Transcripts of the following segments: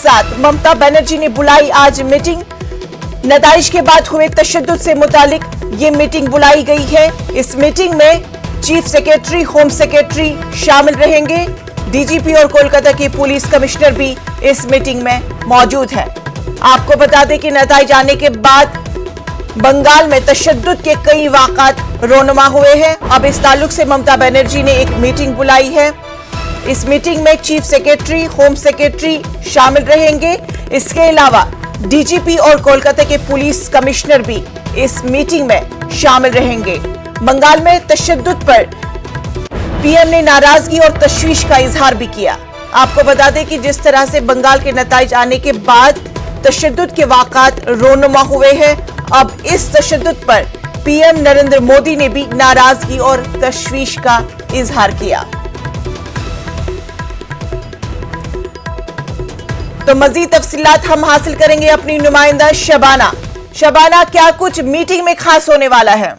साथ ममता बनर्जी ने बुलाई आज मीटिंग। नताइज के बाद हुए तशद्दुद से मुतालिक ये मीटिंग बुलाई गई है। इस मीटिंग में चीफ सेक्रेटरी, होम सेक्रेटरी शामिल रहेंगे। डीजीपी और कोलकाता के पुलिस कमिश्नर भी इस मीटिंग में मौजूद हैं। आपको बता दें कि नताइज आने के बाद बंगाल में तशद्दुद के कई वाक़ात रोनुमा हुए हैं। अब इस ताल्लुक से ममता बनर्जी ने एक मीटिंग बुलाई है। इस मीटिंग में चीफ सेक्रेटरी, होम सेक्रेटरी शामिल रहेंगे। इसके अलावा डीजीपी और कोलकाता के पुलिस कमिश्नर भी इस मीटिंग में शामिल रहेंगे। बंगाल में तशद्दुद पर पीएम ने नाराजगी और तशवीश का इजहार भी किया। आपको बता दें कि जिस तरह से बंगाल के नताइज आने के बाद तशद्दुद के वाक़ात रोनुमा हुए हैं, अब इस तशद्दुद पर पीएम नरेंद्र मोदी ने भी नाराजगी और तशवीश का इजहार किया। तो मजीद तफसीलात हम हासिल करेंगे अपनी नुमाइंदा शबाना। शबाना, क्या कुछ मीटिंग में खास होने वाला है?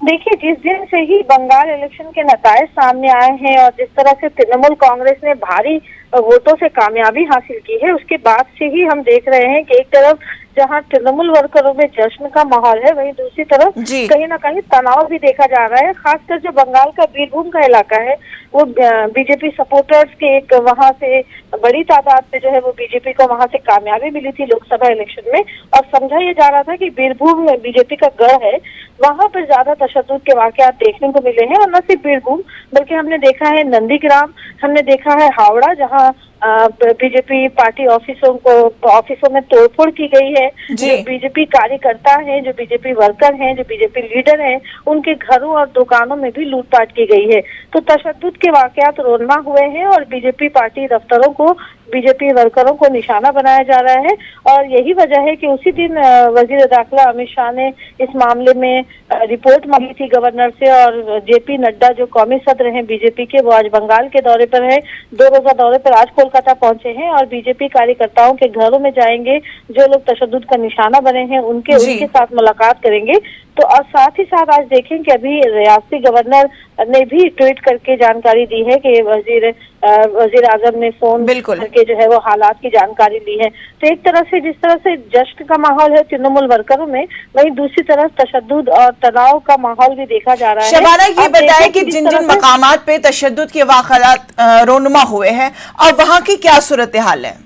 देखिए, जिस दिन से ही बंगाल इलेक्शन के नतायज सामने आए हैं और जिस तरह से तृणमूल कांग्रेस ने भारी वोटों से कामयाबी हासिल की है, उसके बाद से ही हम देख रहे हैं कि एक तरफ जहां तृणमूल वर्करों में जश्न का माहौल है, वहीं दूसरी तरफ कहीं ना कहीं तनाव भी देखा जा रहा है। खासकर जो बंगाल का बीरभूम का इलाका है, वो बीजेपी सपोर्टर्स के एक वहां से बड़ी तादाद में जो है वो बीजेपी को वहां से कामयाबी मिली थी लोकसभा इलेक्शन में, और समझा ये जा रहा था कि बीरभूम में बीजेपी का गढ़ है, वहां पर ज्यादा तशद्दुद के वाकयात देखने को मिले हैं। और न सिर्फ बीरभूम, बल्कि हमने देखा है नंदीग्राम, हमने देखा है हावड़ा, जहां बीजेपी पार्टी ऑफिसों में तोड़फोड़ की गई है। जो बीजेपी कार्यकर्ता हैं, जो बीजेपी वर्कर हैं, जो बीजेपी लीडर हैं, उनके घरों और दुकानों में भी लूटपाट की गई है। तो तशद्दुद के वाकयात रोनमा हुए हैं और बीजेपी पार्टी दफ्तरों को, बीजेपी वर्करों को निशाना बनाया जा रहा है। और यही वजह है कि उसी दिन वजीर दाखिला अमित शाह ने इस मामले में रिपोर्ट मांगी थी गवर्नर से, और जेपी नड्डा जो कौमी सदर हैं बीजेपी के, वो आज बंगाल के दौरे पर है। 2 रोजा दौरे पर आज कोलकाता पहुंचे हैं और बीजेपी कार्यकर्ताओं के घरों में जाएंगे, जो लोग तशद्दुद का निशाना बने हैं उनके साथ मुलाकात करेंगे। तो और साथ ही साथ आज देखें कि अभी रियासती गवर्नर ने भी ट्वीट करके जानकारी दी है कि वजीर आजम ने फोन करके जो है वो हालात की जानकारी ली है। तो एक तरह से जिस तरह से जश्न का माहौल है तृणमूल वर्करों में, वहीं दूसरी तरफ तशद्दुद और तनाव का माहौल भी देखा जा रहा है। शबाना, ये बताएं कि जिन जिन मकामात पे तशद्दुद के वाक़यात रोनुमा हुए हैं, अब वहाँ की क्या सूरत हाल है?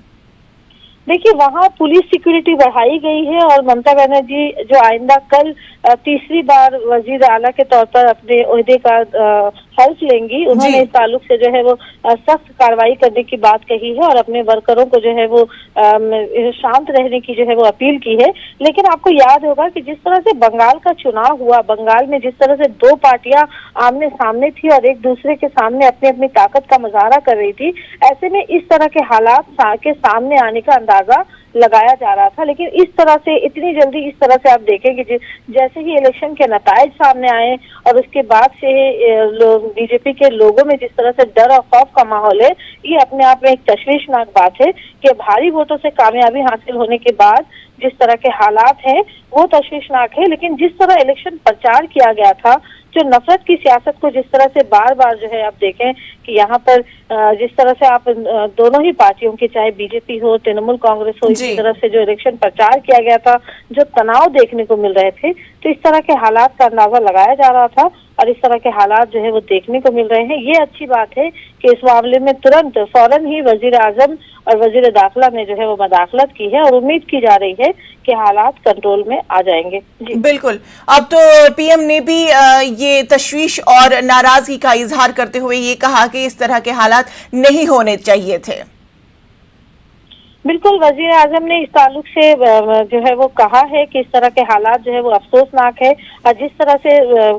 देखिए, वहाँ पुलिस सिक्योरिटी बढ़ाई गई है और ममता बनर्जी जो आइंदा कल तीसरी बार वजीर आला के तौर पर अपने ओहदे का हल्फ लेंगी, उन्होंने इस ताल्लुक से जो है वो सख्त कार्रवाई करने की बात कही है और अपने वर्करों को जो है वो शांत रहने की जो है वो अपील की है। लेकिन आपको याद होगा कि जिस तरह से बंगाल का चुनाव हुआ, बंगाल में जिस तरह से 2 पार्टियां आमने सामने थी और एक दूसरे के सामने अपनी अपनी ताकत का मुजाहरा कर रही थी, ऐसे में इस तरह के हालात के सामने आने का अंदाजा लगाया जा रहा था। लेकिन इस तरह से, इतनी जल्दी इस तरह से आप देखें कि जैसे ही इलेक्शन के नतायज सामने आए और उसके बाद से बीजेपी के लोगों में जिस तरह से डर और खौफ का माहौल है, ये अपने आप में एक तशवीशनाक बात है कि भारी वोटों से कामयाबी हासिल होने के बाद जिस तरह के हालात हैं वो तशवीशनाक है। लेकिन जिस तरह इलेक्शन प्रचार किया गया था, जो नफरत की सियासत को जिस तरह से बार बार जो है आप देखें कि यहाँ पर जिस तरह से आप दोनों ही पार्टियों की, चाहे बीजेपी हो, तृणमूल कांग्रेस हो, इस तरफ से जो इलेक्शन प्रचार किया गया था, जो तनाव देखने को मिल रहे थे, तो इस तरह के हालात का अंदाजा लगाया जा रहा था और इस तरह के हालात जो है वो देखने को मिल रहे हैं। ये अच्छी बात है कि इस मामले में तुरंत फौरन ही वजीर आजम और वजीर दाखिला ने जो है वो मदाखलत की है और उम्मीद की जा रही है कि हालात कंट्रोल में आ जाएंगे। जी बिल्कुल। अब तो पीएम ने भी ये तशवीश और नाराजगी का इजहार करते हुए ये कहा कि इस तरह के हालात नहीं होने चाहिए थे। बिल्कुल, वजीर आजम ने इस ताल्लुक से जो है वो कहा है कि इस तरह के हालात जो है वो अफसोसनाक है। और जिस तरह से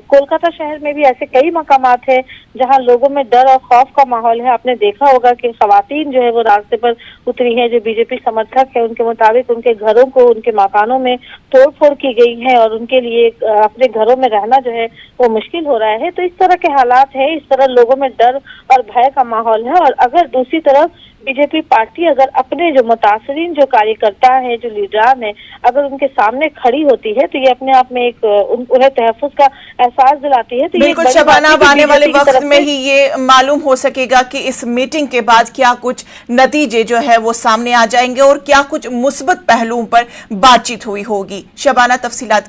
कोलकाता शहर में भी ऐसे कई मकामात हैं जहां लोगों में डर और खौफ का माहौल है। आपने देखा होगा कि खवातीन जो है वो रास्ते पर उतरी हैं, जो बीजेपी समर्थक है, उनके मुताबिक उनके घरों को, उनके मकानों में तोड़फोड़ की गई है और उनके लिए अपने घरों में रहना जो है वो मुश्किल हो रहा है। तो इस तरह के हालात है, इस तरह लोगों में डर और भय का माहौल है। और अगर दूसरी तरफ बीजेपी पार्टी अगर अपने जो मुतासरीन जो कार्यकर्ता है, जो लीडरान है, अगर उनके सामने खड़ी होती है तो ये अपने आप में एक उन्हें तहफ्फुज का एहसास दिलाती है। तो बिल्कुल ये शबाना, अब आने वाले बीजेपी की वक्त तरफ में से ही ये मालूम हो सकेगा कि इस मीटिंग के बाद क्या कुछ नतीजे जो है वो सामने आ जाएंगे और क्या कुछ मुस्बत पहलुओं पर बातचीत हुई होगी। शबाना, तफसीलात की